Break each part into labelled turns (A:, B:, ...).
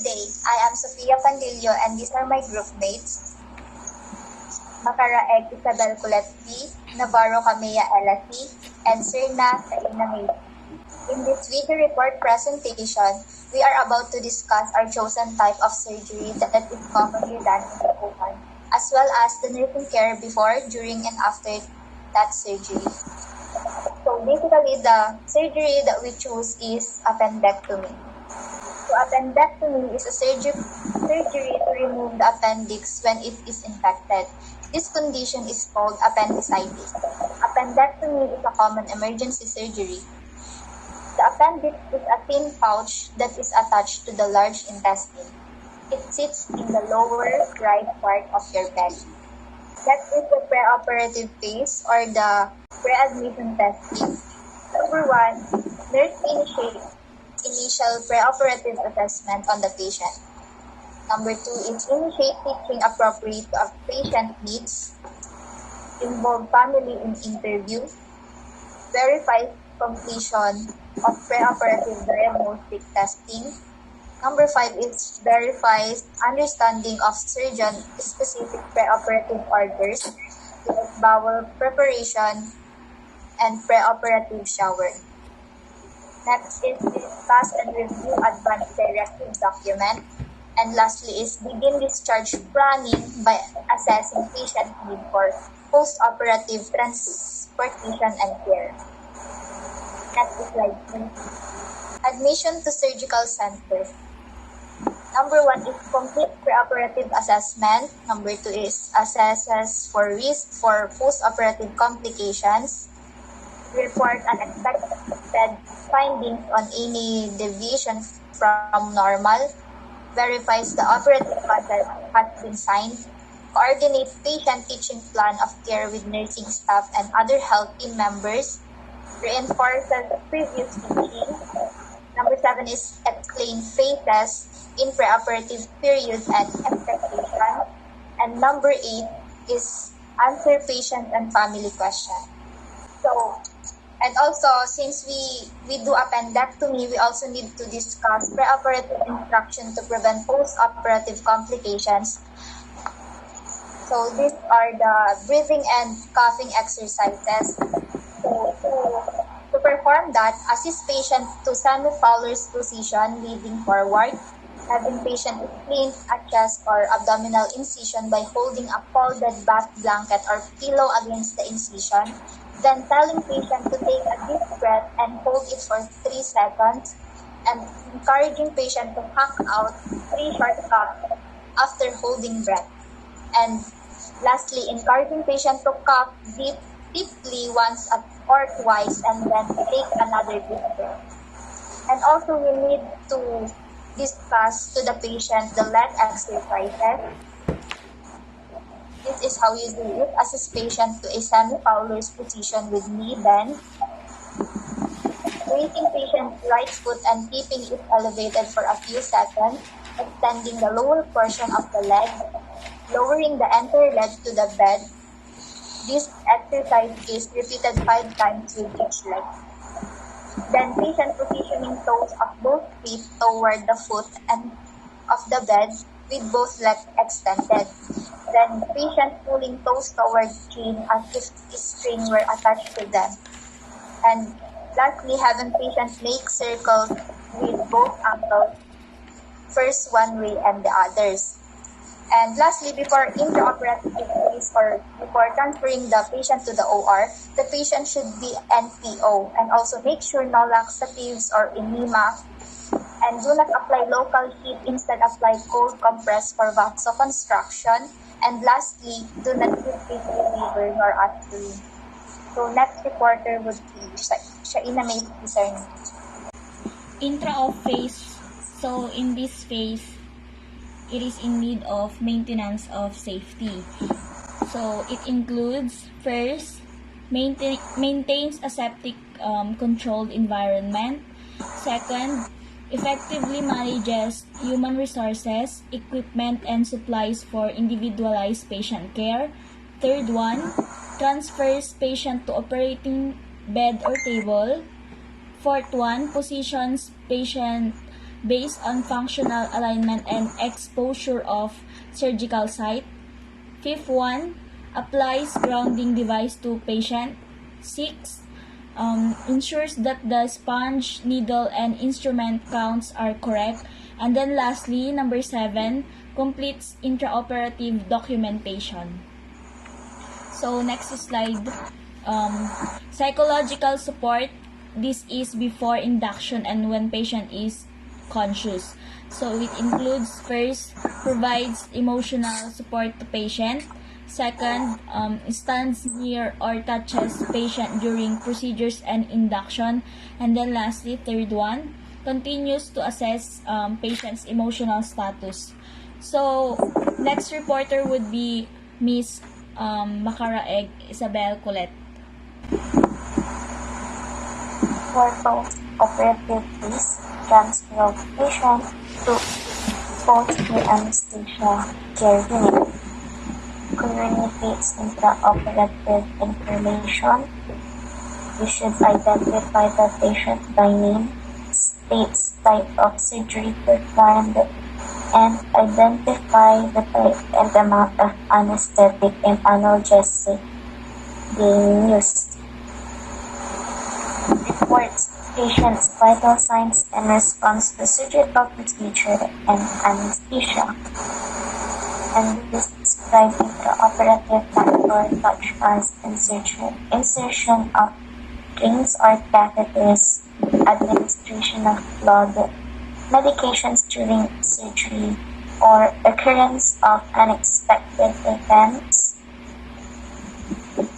A: day. I am Sofia Pandillo and these are my group mates. Makaraeg Isabel Coletpi, Navarro Camilla Elasi, and Sirna Saina May. In this video report presentation, we are about to discuss our chosen type of surgery that is commonly done in the OR, as well as the nursing care before, during, and after that surgery. So basically, the surgery that we choose is appendectomy. So appendectomy is a surgery to remove the appendix when it is infected. This condition is called appendicitis. Appendectomy is a common emergency surgery. The appendix is a thin pouch that is attached to the large intestine. It sits in the lower right part of your belly. That is the pre-operative phase or the pre-admission testing. Number 1, nurse initiates initial pre-operative assessment on the patient. Number 2 is initiate teaching appropriate to a patient needs, involve family in interview, verify completion of pre-operative diagnostic testing. Number 5 is verifies understanding of surgeon-specific pre-operative orders, like bowel preparation and pre-operative shower. Next is discuss and review advanced directive document. And lastly is begin discharge planning by assessing patient need for post-operative transportation and care. Next slide, please. Admission to surgical center. Number 1 is complete pre-operative assessment. Number 2 is assesses for risk for post-operative complications. Report unexpected findings on any deviation from normal. Verifies the operative content has been signed. Coordinate patient teaching plan of care with nursing staff and other health team members. Reinforces previous teaching. Number 7 is explain phases in preoperative period and expectation. And number 8 is answer patient and family questions. And also, since we do appendectomy, we also need to discuss preoperative instruction to prevent post-operative complications. So these are the breathing and coughing exercises. To perform that, assist patient to semi-Fowler's position, leaning forward, having patient splint a chest or abdominal incision by holding a folded bath blanket or pillow against the incision, then telling patient to take a deep breath and hold it for 3 seconds, and encouraging patient to hack out 3 short coughs after holding breath. And lastly, encouraging patient to cough deeply once or twice and then take another deep breath. And also we need to discuss to the patient the leg exercises. This is how you do it. Assist patient to a semi-Fowler's position with knee bend. Raising patient's right foot and keeping it elevated for a few seconds. Extending the lower portion of the leg. Lowering the entire leg to the bed. This exercise is repeated 5 times with each leg. Then patient positioning toes of both feet toward the foot and of the bed with both legs extended. Then patient pulling toes toward chin as if a string were attached to them. And lastly, having patient make circles with both ankles, first one way and the others. And lastly, before intraoperative phase or before transferring the patient to the OR, the patient should be NPO and also make sure no laxatives or enema. And do not apply local heat, instead apply cold compress for vasoconstriction. And lastly, do not use fecal liver nor aspirin. So next reporter would be Shaina May Discern.
B: Intra-op phase. So in this phase, it is in need of maintenance of safety. So it includes, first, maintains a septic controlled environment. Second, effectively manages human resources, equipment, and supplies for individualized patient care. Third one, transfers patient to operating bed or table. Fourth one, positions patient based on functional alignment and exposure of surgical site. Fifth one, applies grounding device to patient. 6. Ensures that the sponge, needle, and instrument counts are correct. And then lastly, number 7, completes intraoperative documentation. So next slide, psychological support. This is before induction and when patient is conscious. So it includes, first, provides emotional support to patient. Second, stands near or touches patient during procedures and induction. And then lastly, third one, continues to assess patient's emotional status. So next reporter would be Miss Makaraeg Isabel Colette.
A: For post-operative case, transfer of patient to post-anesthesia care unit, communicates intraoperative information. You should identify the patient by name, states type of surgery performed, and identify the type and amount of anesthetic and analgesic being used. Reports patient's vital signs and response to surgical procedure and anesthesia. And describe intraoperative factors such as insertion of rings or catheters, administration of blood, medications during surgery, or occurrence of unexpected events.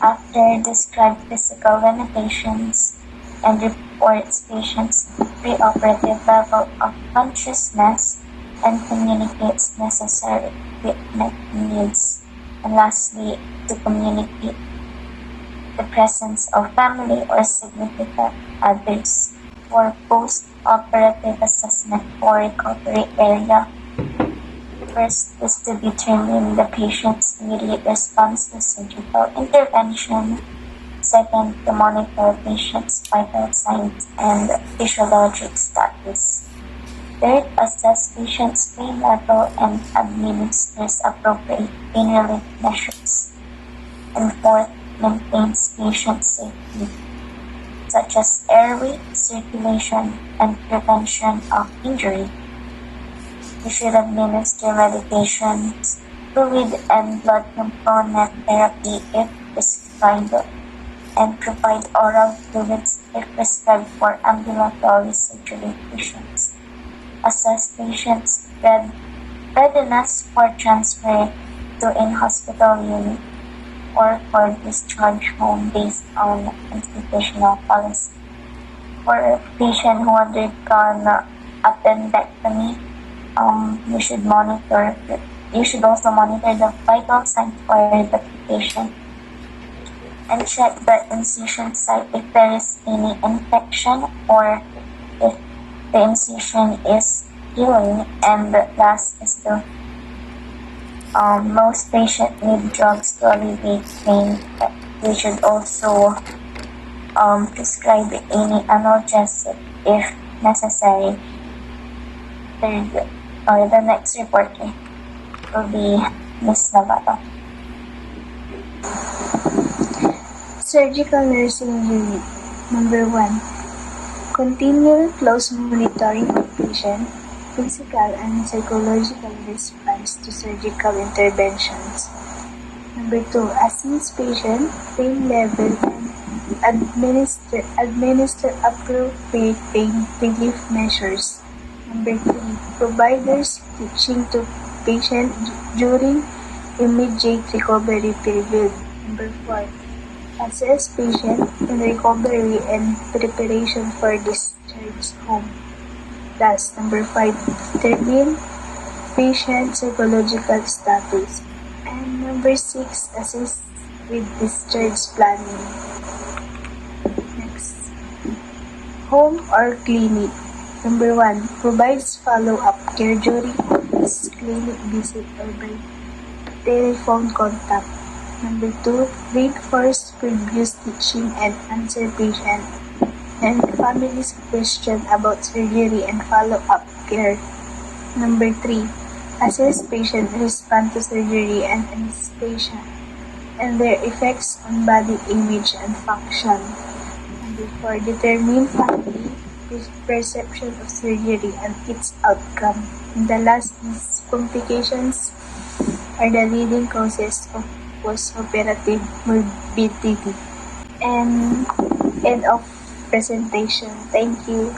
A: After, describe physical limitations and reports patient's preoperative level of consciousness and communicates necessary equipment needs. And lastly, to communicate the presence of family or significant others. For post-operative assessment or recovery area, first is to determine the patient's immediate response to surgical intervention. Second, to monitor patient's vital signs and physiologic status. Third, assess patient's pain level and administers appropriate pain relief measures. And fourth, maintains patient safety, such as airway, circulation, and prevention of injury. You should administer medications, fluid and blood component therapy if prescribed, and provide oral fluids if prescribed for ambulatory surgery patients. Assess patients' readiness for transfer to in-hospital unit or for discharge home based on institutional policy. For a patient who undergone appendectomy, you should also monitor the vital signs for the patient and check the incision site if there is any infection or if the incision is healing. And last is to most patients need drugs to alleviate pain. We should also prescribe any analgesic if necessary. The next reporter will be Ms. Navarro.
C: Surgical Nursing Unit. Number 1. Continue close monitoring of patient, physical and psychological response to surgical interventions. Number 2. Assess patient pain level and administer appropriate pain relief measures. Number 3. Providers teaching to patient during immediate recovery period. Number 4. Assess patient in recovery and preparation for discharge home. Last, number 5. Determine patient psychological status. And number 6. Assist with discharge planning. Next. Home or clinic. Number 1. Provides follow-up care during clinic visit or by telephone contact. Number 2. Reinforce previous teaching and answer patient and family's question about surgery and follow-up care. Number 3, assess patient response to surgery and anesthesia and their effects on body image and function. Number 4, determine family perception of surgery and its outcome. And the last is complications are the leading causes of post-operative morbidity. And end of presentation. Thank you.